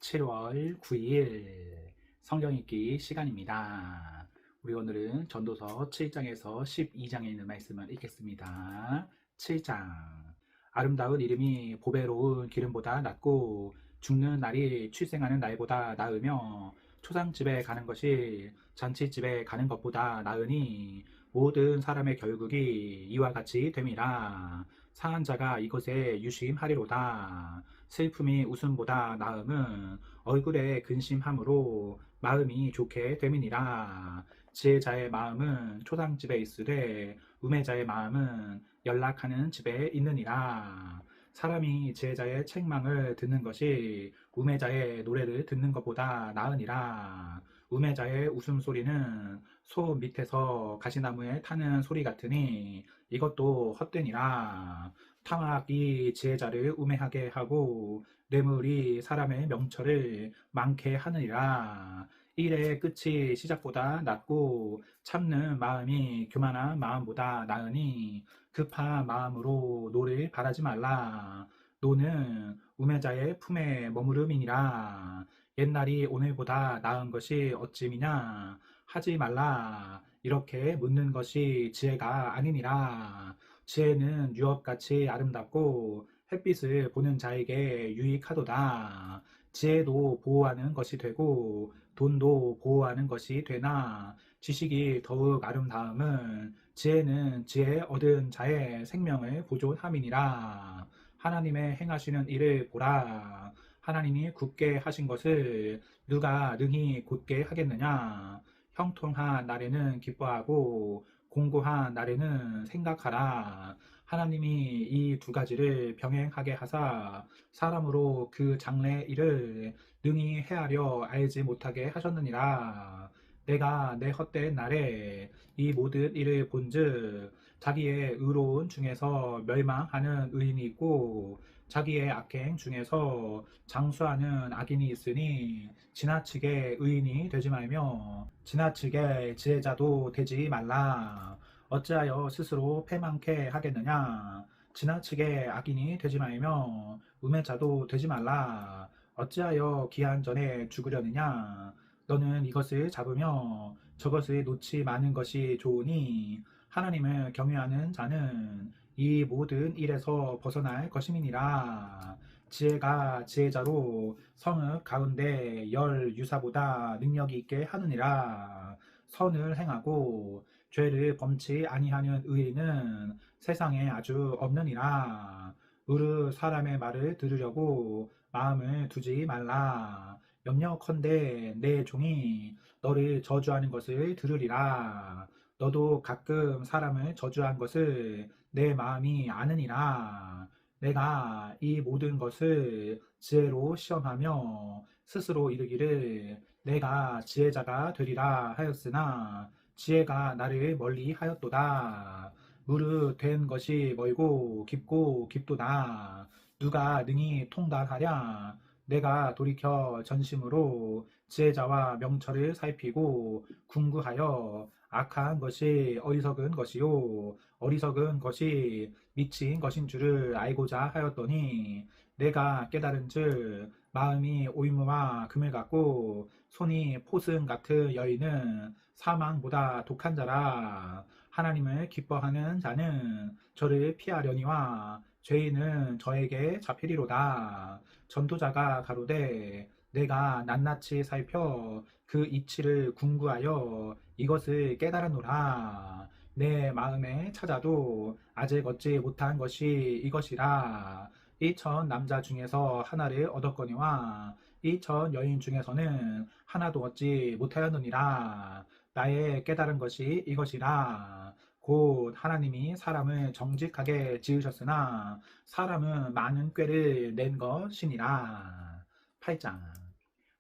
7월 9일 성경 읽기 시간입니다. 우리 오늘은 전도서 7장에서 12장에 있는 말씀을 읽겠습니다. 7장. 아름다운 이름이 보배로운 기름보다 낫고 죽는 날이 출생하는 날보다 나으며 초상집에 가는 것이 잔치집에 가는 것보다 나으니 모든 사람의 결국이 이와 같이 됨이라. 상한 자가 이것에 유심하리로다. 슬픔이 웃음보다 나음은 얼굴에 근심함으로 마음이 좋게 됨이니라. 지혜자의 마음은 초상집에 있으되 우매자의 마음은 연락하는 집에 있느니라. 사람이 지혜자의 책망을 듣는 것이 우매자의 노래를 듣는 것보다 나으니라. 우매자의 웃음소리는 소 밑에서 가시나무에 타는 소리 같으니 이것도 헛되니라. 탐악이 지혜자를 우매하게 하고 뇌물이 사람의 명철을 많게 하느니라. 일의 끝이 시작보다 낫고 참는 마음이 교만한 마음보다 나으니 급한 마음으로 노를 바라지 말라. 노는 우매자의 품에 머무름이니라. 옛날이 오늘보다 나은 것이 어찌미냐. 하지 말라. 이렇게 묻는 것이 지혜가 아니니라. 지혜는 유업같이 아름답고 햇빛을 보는 자에게 유익하도다. 지혜도 보호하는 것이 되고 돈도 보호하는 것이 되나 지식이 더욱 아름다움은 지혜는 지혜 얻은 자의 생명을 보존함이니라. 하나님의 행하시는 일을 보라. 하나님이 굳게 하신 것을 누가 능히 곧게 하겠느냐. 형통한 날에는 기뻐하고 공고한 날에는 생각하라. 하나님이 이 두 가지를 병행하게 하사 사람으로 그 장래 일을 능히 헤아려 알지 못하게 하셨느니라. 내가 내 헛된 날에 이 모든 일을 본즉 자기의 의로운 중에서 멸망하는 의인이 있고 자기의 악행 중에서 장수하는 악인이 있으니 지나치게 의인이 되지 말며 지나치게 지혜자도 되지 말라. 어찌하여 스스로 패망케 하겠느냐. 지나치게 악인이 되지 말며 우매자도 되지 말라. 어찌하여 기한 전에 죽으려느냐. 너는 이것을 잡으며 저것을 놓지 마는 것이 좋으니 하나님을 경외하는 자는 이 모든 일에서 벗어날 것임이니라. 지혜가 지혜자로 성읍 가운데 열 유사보다 능력이 있게 하느니라. 선을 행하고 죄를 범치 아니하는 의인은 세상에 아주 없느니라. 으르 사람의 말을 들으려고 마음을 두지 말라. 염려컨대 내 종이 너를 저주하는 것을 들으리라. 너도 가끔 사람을 저주한 것을 내 마음이 아느니라. 내가 이 모든 것을 지혜로 시험하며 스스로 이르기를 내가 지혜자가 되리라 하였으나 지혜가 나를 멀리 하였도다. 무릇 된 것이 멀고 깊고 깊도다. 누가 능히 통달하랴. 내가 돌이켜 전심으로 지혜자와 명철을 살피고 궁구하여 악한 것이 어리석은 것이요 어리석은 것이 미친 것인 줄을 알고자 하였더니 내가 깨달은즉 마음이 오이무와 금을 갖고 손이 포승 같은 여인은 사망보다 독한 자라. 하나님을 기뻐하는 자는 저를 피하려니와 죄인은 저에게 잡히리로다. 전도자가 가로되 내가 낱낱이 살펴 그 이치를 궁구하여 이것을 깨달았노라. 내 마음에 찾아도 아직 얻지 못한 것이 이것이라. 이천 남자 중에서 하나를 얻었거니와 이천 여인 중에서는 하나도 얻지 못하였느니라. 나의 깨달은 것이 이것이라. 곧 하나님이 사람을 정직하게 지으셨으나 사람은 많은 꾀를 낸 것이니라. 8장.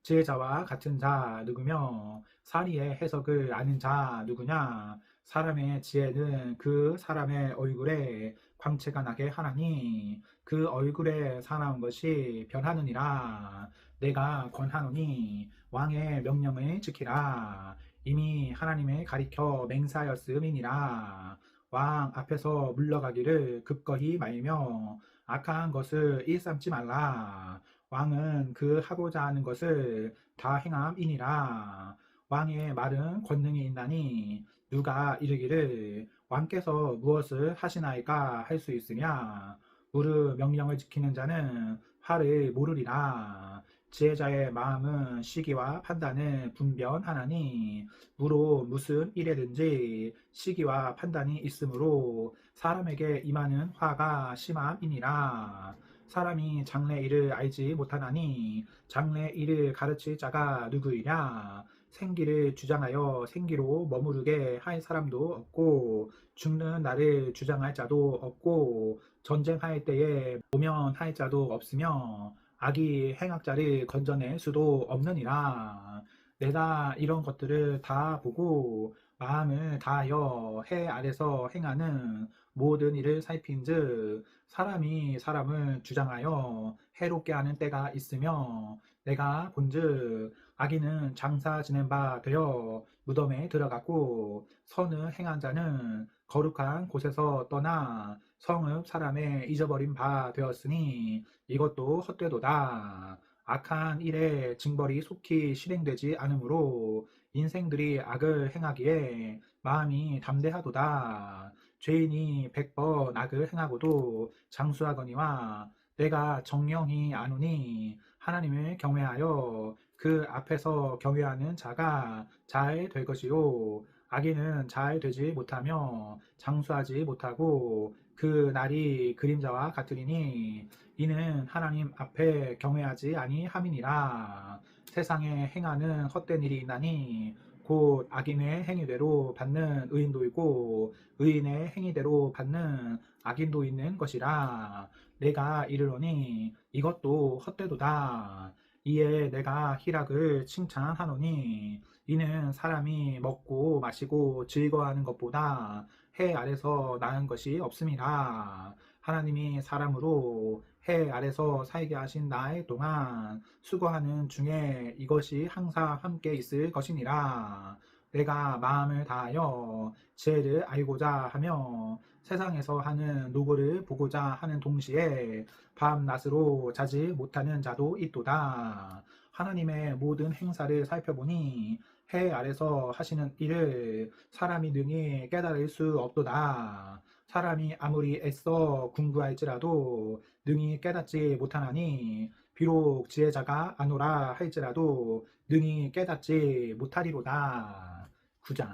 지혜자와 같은 자 누구며 사리의 해석을 아는 자 누구냐. 사람의 지혜는 그 사람의 얼굴에 광채가 나게 하나니 그 얼굴에 사나운 것이 변하느니라. 내가 권하노니 왕의 명령을 지키라. 이미 하나님을 가리켜 맹세하였음이니라. 왕 앞에서 물러가기를 급거히 말며 악한 것을 일삼지 말라. 왕은 그 하고자 하는 것을 다 행함이니라. 왕의 말은 권능이 있나니 누가 이르기를 왕께서 무엇을 하시나이까 할 수 있으냐. 무릇 명령을 지키는 자는 화를 모르리라. 지혜자의 마음은 시기와 판단을 분별하나니 무로 무슨 일에든지 시기와 판단이 있으므로 사람에게 임하는 화가 심함이니라. 사람이 장래 일을 알지 못하나니 장래 일을 가르칠 자가 누구이냐. 생기를 주장하여 생기로 머무르게 할 사람도 없고 죽는 날을 주장할 자도 없고 전쟁할 때에 모면할 자도 없으며 악이 행악자를 건져낼 수도 없느니라. 내가 이런 것들을 다 보고 마음을 다하여 해 아래서 행하는 모든 일을 살핀즉 사람이 사람을 주장하여 해롭게 하는 때가 있으며 내가 본즉 악인은 장사 지낸 바 되어 무덤에 들어갔고 선을 행한 자는 거룩한 곳에서 떠나 성읍 사람의 잊어버린 바 되었으니 이것도 헛되도다. 악한 일에 징벌이 속히 실행되지 않으므로 인생들이 악을 행하기에 마음이 담대하도다. 죄인이 100번 악을 행하고도 장수하거니와 내가 정령히 아노니 하나님을 경외하여 그 앞에서 경외하는 자가 잘 될 것이요 악인은 잘 되지 못하며 장수하지 못하고 그 날이 그림자와 같으리니 이는 하나님 앞에 경외하지 아니함이니라. 세상에 행하는 헛된 일이 있나니 곧 악인의 행위대로 받는 의인도 있고 의인의 행위대로 받는 악인도 있는 것이라. 내가 이르노니 이것도 헛되도다. 이에 내가 희락을 칭찬하노니 이는 사람이 먹고 마시고 즐거워하는 것보다 해 아래서 나은 것이 없음이라. 하나님이 사람으로 해 아래서 살게 하신 나의 동안 수고하는 중에 이것이 항상 함께 있을 것이니라. 내가 마음을 다하여 지혜를 알고자 하며 세상에서 하는 노고를 보고자 하는 동시에 밤낮으로 자지 못하는 자도 있도다. 하나님의 모든 행사를 살펴보니 해 아래서 하시는 일을 사람이 능히 깨달을 수 없도다. 사람이 아무리 애써 궁구할지라도 능히 깨닫지 못하나니 비록 지혜자가 아노라 할지라도 능히 깨닫지 못하리로다. 9장.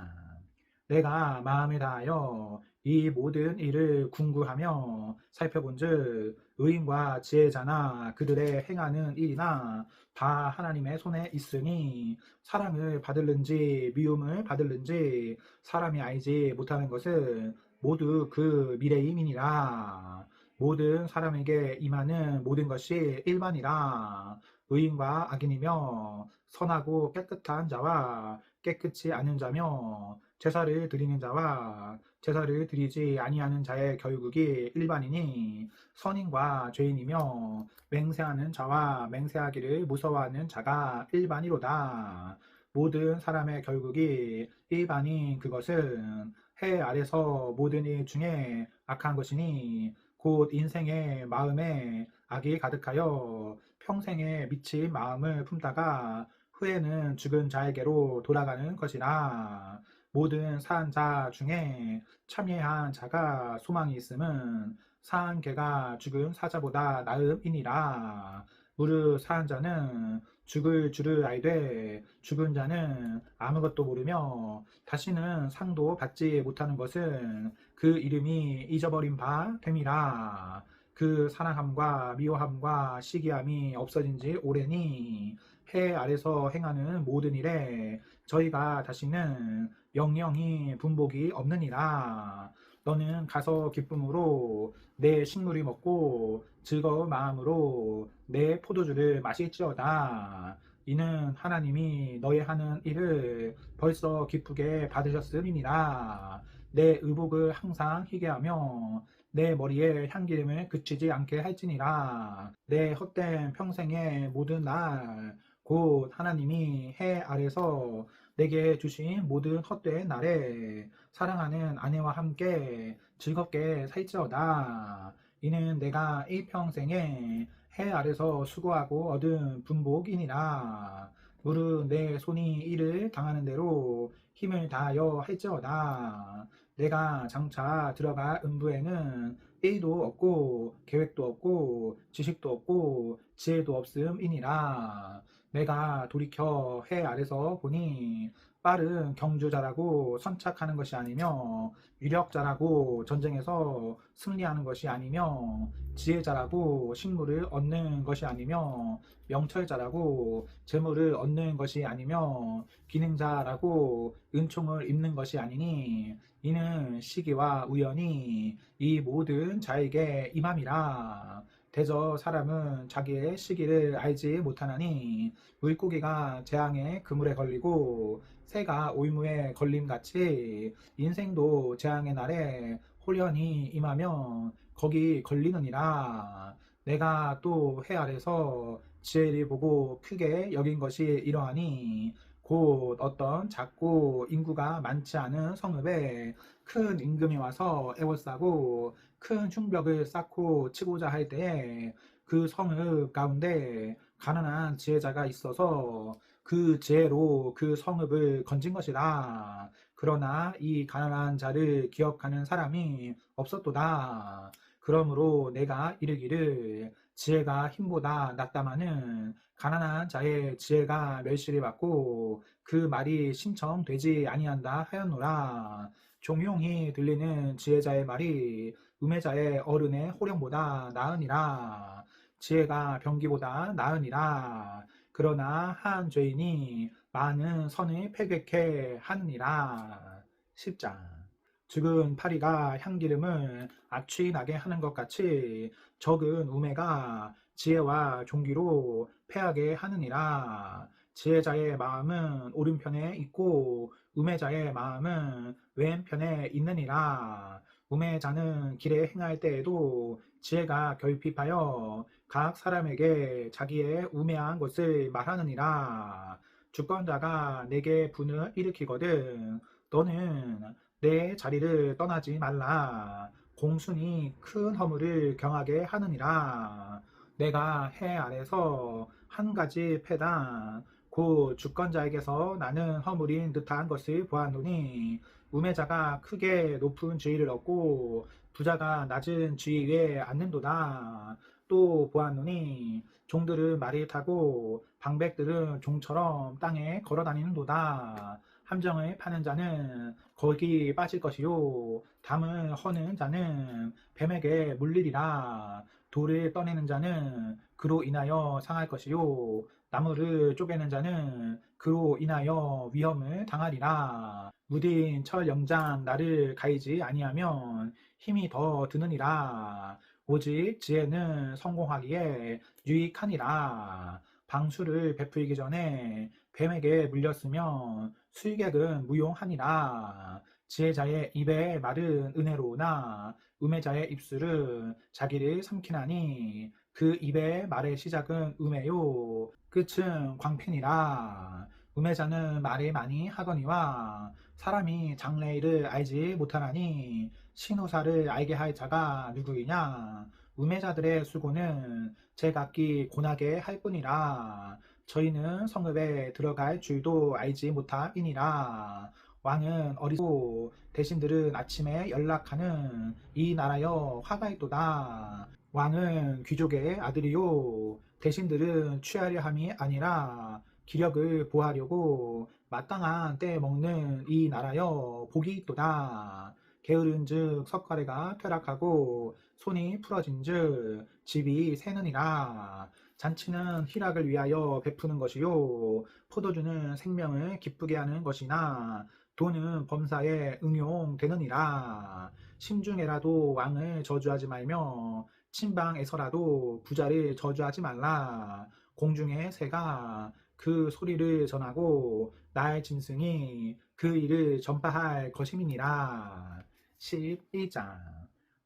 내가 마음을 다하여 이 모든 일을 궁구하며 살펴본즉 의인과 지혜자나 그들의 행하는 일이나 다 하나님의 손에 있으니 사랑을 받을는지 미움을 받을는지 사람이 알지 못하는 것은 모두 그 미래임이니라. 모든 사람에게 임하는 모든 것이 일반이라. 의인과 악인이며 선하고 깨끗한 자와 깨끗이 않은 자며 제사를 드리는 자와 제사를 드리지 아니하는 자의 결국이 일반이니 선인과 죄인이며 맹세하는 자와 맹세하기를 무서워하는 자가 일반이로다. 모든 사람의 결국이 일반인 그것은 해 아래서 모든 일 중에 악한 것이니 곧 인생의 마음에 악이 가득하여 평생에 미친 마음을 품다가 후에는 죽은 자에게로 돌아가는 것이라. 모든 사한 자 중에 참여한 자가 소망이 있음은 사한 개가 죽은 사자보다 나음이니라. 무릇 사한 자는 죽을 줄을 알되 죽은 자는 아무것도 모르며 다시는 상도 받지 못하는 것은 그 이름이 잊어버린 바 됨이라. 그 사랑함과 미워함과 시기함이 없어진 지 오래니 해 아래서 행하는 모든 일에 저희가 다시는 영영이 분복이 없느니라. 너는 가서 기쁨으로 내 식물이 먹고 즐거운 마음으로 내 포도주를 마실지어다. 이는 하나님이 너의 하는 일을 벌써 기쁘게 받으셨음이니라. 내 의복을 항상 희게 하며 내 머리에 향기름을 그치지 않게 할지니라. 내 헛된 평생의 모든 날 곧 하나님이 해 아래서 내게 주신 모든 헛된 날에 사랑하는 아내와 함께 즐겁게 살지어다. 이는 내가 일평생에 해 아래서 수고하고 얻은 분복이니라. 무릇 내 손이 이를 당하는 대로 힘을 다하여 할지어다. 내가 장차 들어갈 음부에는 의도 없고 계획도 없고 지식도 없고 지혜도 없음이니라. 내가 돌이켜 해 아래서 보니 빠른 경주자라고 선착하는 것이 아니며 유력자라고 전쟁에서 승리하는 것이 아니며 지혜자라고 식물을 얻는 것이 아니며 명철자라고 재물을 얻는 것이 아니며 기능자라고 은총을 입는 것이 아니니 이는 시기와 우연이 이 모든 자에게 임함이라. 대저 사람은 자기의 시기를 알지 못하나니 물고기가 재앙의 그물에 걸리고 새가 오이무에 걸림같이 인생도 재앙의 날에 홀연히 임하며 거기 걸리느니라. 내가 또 해 아래서 지혜를 보고 크게 여긴 것이 이러하니 곧 어떤 작고 인구가 많지 않은 성읍에 큰 임금이 와서 애워싸고 큰 흉벽을 쌓고 치고자 할 때에 그 성읍 가운데 가난한 지혜자가 있어서 그 지혜로 그 성읍을 건진 것이다. 그러나 이 가난한 자를 기억하는 사람이 없었도다. 그러므로 내가 이르기를 지혜가 힘보다 낫다마는 가난한 자의 지혜가 멸시를 받고 그 말이 신청되지 아니한다 하였노라. 종용이 들리는 지혜자의 말이 우매자의 어른의 호령보다 나으니라. 지혜가 병기보다 나으니라. 그러나 한 죄인이 많은 선을 패괴케 하느니라. 10장. 죽은 파리가 향기름을 악취 나게 하는 것 같이 적은 우매가 지혜와 종기로 패하게 하느니라. 지혜자의 마음은 오른편에 있고 우매자의 마음은 왼편에 있느니라. 우매자는 길에 행할 때에도 지혜가 결핍하여 각 사람에게 자기의 우매한 것을 말하느니라. 주권자가 내게 분을 일으키거든 너는 내 자리를 떠나지 말라. 공순이 큰 허물을 경하게 하느니라. 내가 해 아래서 한 가지 패단 곧 주권자에게서 나는 허물인 듯한 것을 보았노니 우매자가 크게 높은 지위를 얻고 부자가 낮은 지위에 앉는도다. 또 보았노니 종들은 말을 타고 방백들은 종처럼 땅에 걸어 다니는도다. 함정을 파는 자는 거기 빠질 것이요 담을 허는 자는 뱀에게 물리리라. 돌을 떠내는 자는 그로 인하여 상할 것이요 나무를 쪼개는 자는 그로 인하여 위험을 당하리라. 무딘 철 영장 나를 가이지 아니하면 힘이 더 드느니라. 오직 지혜는 성공하기에 유익하니라. 방수를 베풀기 전에 뱀에게 물렸으면 술객은 무용하니라. 지혜자의 입에 말은 은혜로우나 우매자의 입술은 자기를 삼키나니 그 입의 말의 시작은 우매요 끝은 광팬이라. 우매자는 말을 많이 하거니와 사람이 장래일을 알지 못하나니 신후사를 알게 할 자가 누구이냐. 우매자들의 수고는 제각기 고나게 할 뿐이라. 저희는 성읍에 들어갈 줄도 알지 못함이니라. 왕은 어리고 대신들은 아침에 연락하는 이 나라여 화가 있도다. 왕은 귀족의 아들이요 대신들은 취하려 함이 아니라 기력을 보하려고 마땅한 때 먹는 이 나라여 복이 있도다. 게으른즉 석가래가 퇴락하고 손이 풀어진즉 집이 새느니라. 잔치는 희락을 위하여 베푸는 것이요 포도주는 생명을 기쁘게 하는 것이나 돈은 범사에 응용되느니라. 심중에라도 왕을 저주하지 말며 친방에서라도 부자를 저주하지 말라. 공중의 새가 그 소리를 전하고 나의 짐승이 그 일을 전파할 것임이니라. 12장.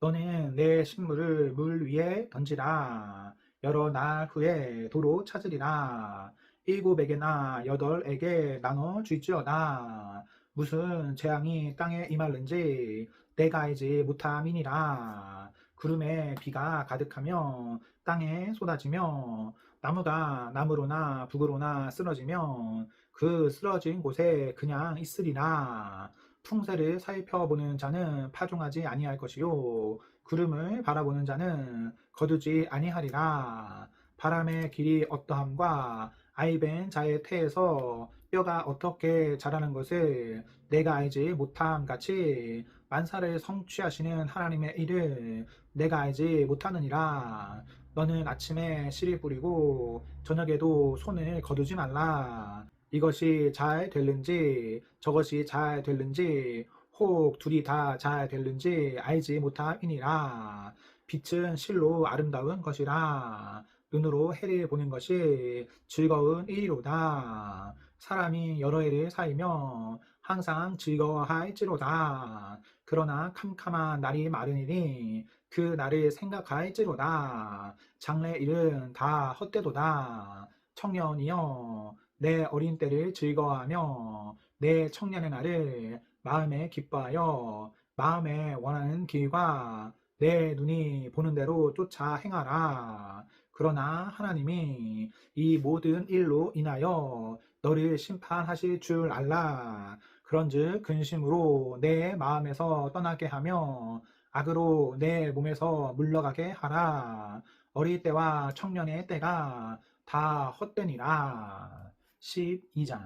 너는 내 식물을 물 위에 던지라. 여러 날 후에 도로 찾으리라. 7에게나 8에게 나눠 줄지어다. 무슨 재앙이 땅에 임할는지 내가 알지 못함이니라. 구름에 비가 가득하며 땅에 쏟아지며 나무가 나무로나 북으로나 쓰러지면 그 쓰러진 곳에 그냥 있으리라. 풍새를 살펴보는 자는 파종하지 아니할 것이요 구름을 바라보는 자는 거두지 아니하리라. 바람의 길이 어떠함과 아이벤 자의 태에서 뼈가 어떻게 자라는 것을 내가 알지 못함 같이 만사를 성취하시는 하나님의 일을 내가 알지 못하느니라. 너는 아침에 씨를 뿌리고 저녁에도 손을 거두지 말라. 이것이 잘 될는지 저것이 잘 될는지 혹 둘이 다 잘 될는지 알지 못함이니라. 빛은 실로 아름다운 것이라. 눈으로 해를 보는 것이 즐거운 일이로다. 사람이 여러 해를 살며 항상 즐거워할지로다. 그러나 캄캄한 날이 마르니니 그 날을 생각할지로다. 장래 일은 다 헛되도다. 청년이여 내 어린 때를 즐거워하며 내 청년의 날을 마음에 기뻐하여 마음에 원하는 길과 내 눈이 보는 대로 쫓아 행하라. 그러나 하나님이 이 모든 일로 인하여 너를 심판하실 줄 알라. 그런즉 근심으로 내 마음에서 떠나게 하며 악으로 내 몸에서 물러가게 하라. 어릴 때와 청년의 때가 다 헛되니라. 12장.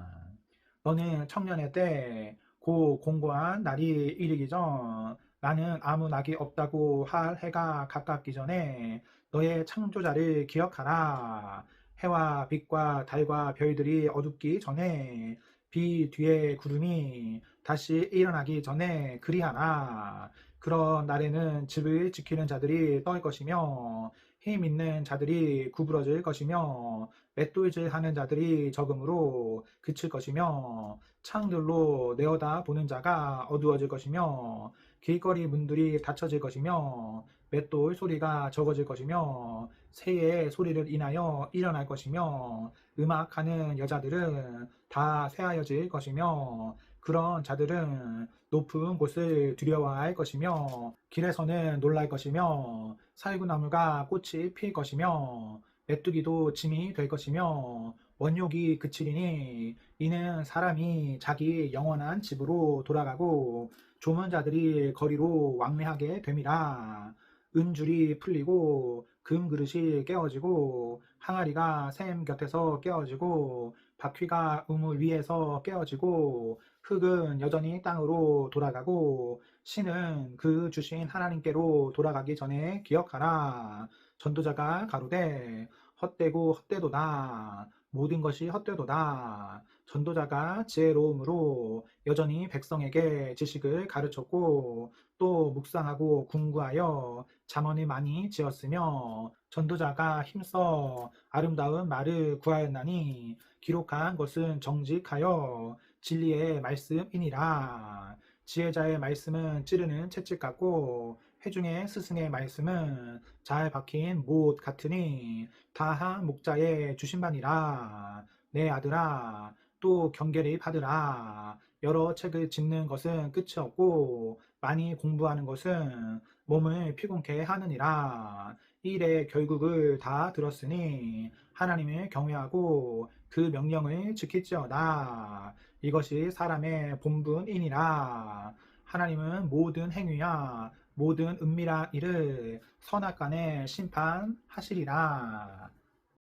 너는 청년의 때 고 공고한 날이 이르기 전 나는 아무 낙이 없다고 할 해가 가깝기 전에 너의 창조자를 기억하라. 해와 빛과 달과 별들이 어둡기 전에 비 뒤에 구름이 다시 일어나기 전에 그리하라. 그런 날에는 집을 지키는 자들이 떨 것이며 힘 있는 자들이 구부러질 것이며 맷돌질하는 자들이 적음으로 그칠 것이며 창들로 내어다 보는 자가 어두워질 것이며 길거리 문들이 닫혀질 것이며 맷돌 소리가 적어질 것이며 새의 소리를 인하여 일어날 것이며 음악하는 여자들은 다 쇠하여질 것이며 그런 자들은 높은 곳을 두려워할 것이며 길에서는 놀랄 것이며 살구나무가 꽃이 필 것이며 메뚜기도 짐이 될 것이며 원욕이 그치리니 이는 사람이 자기 영원한 집으로 돌아가고 조문 자들이 거리로 왕래하게 됨이라. 은줄이 풀리고 금 그릇이 깨어지고 항아리가 샘 곁에서 깨어지고 바퀴가 우물 위에서 깨어지고 흙은 여전히 땅으로 돌아가고 신은 그 주신 하나님께로 돌아가기 전에 기억하라. 전도자가 가로되 헛되고 헛되도다. 모든 것이 헛되도다. 전도자가 지혜로움으로 여전히 백성에게 지식을 가르쳤고 또 묵상하고 궁구하여 잠언을 많이 지었으며 전도자가 힘써 아름다운 말을 구하였나니 기록한 것은 정직하여 진리의 말씀이니라. 지혜자의 말씀은 찌르는 채찍 같고 회중의 스승의 말씀은 잘 박힌 못 같으니 다한 목자의 주신바니라. 내 아들아 또 경계를 받으라. 여러 책을 짓는 것은 끝이 없고 많이 공부하는 것은 몸을 피곤케 하느니라. 일의 결국을 다 들었으니 하나님을 경외하고 그 명령을 지킬지어다. 이것이 사람의 본분이니라. 하나님은 모든 행위와 모든 은밀한 일을 선악간에 심판하시리라.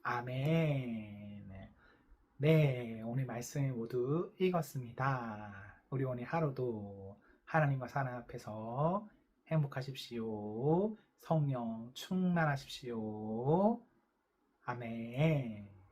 아멘. 네, 오늘 말씀 모두 읽었습니다. 우리 오늘 하루도 하나님과 사랑 앞에서 행복하십시오. 성령 충만하십시오. 아멘.